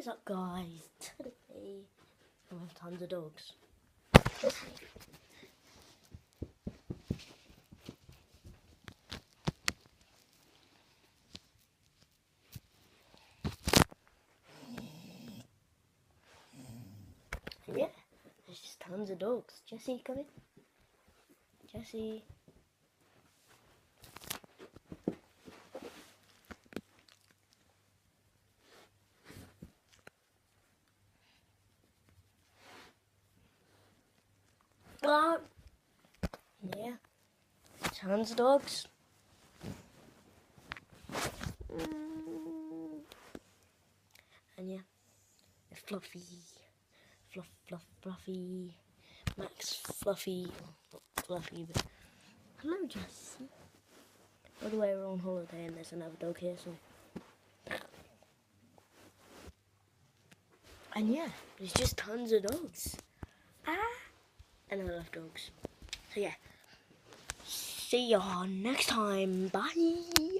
What is up, guys? Today I have tons of dogs. Yeah, there's just tons of dogs. Jessie, come in. Jessie. Yeah, tons of dogs. And yeah, Fluffy, Fluffy, Max, Fluffy, not Fluffy, but hello, Jessie. By the way, we're on holiday and there's another dog here, so. And yeah, there's just tons of dogs. And I love dogs. So yeah, see y'all next time. Bye.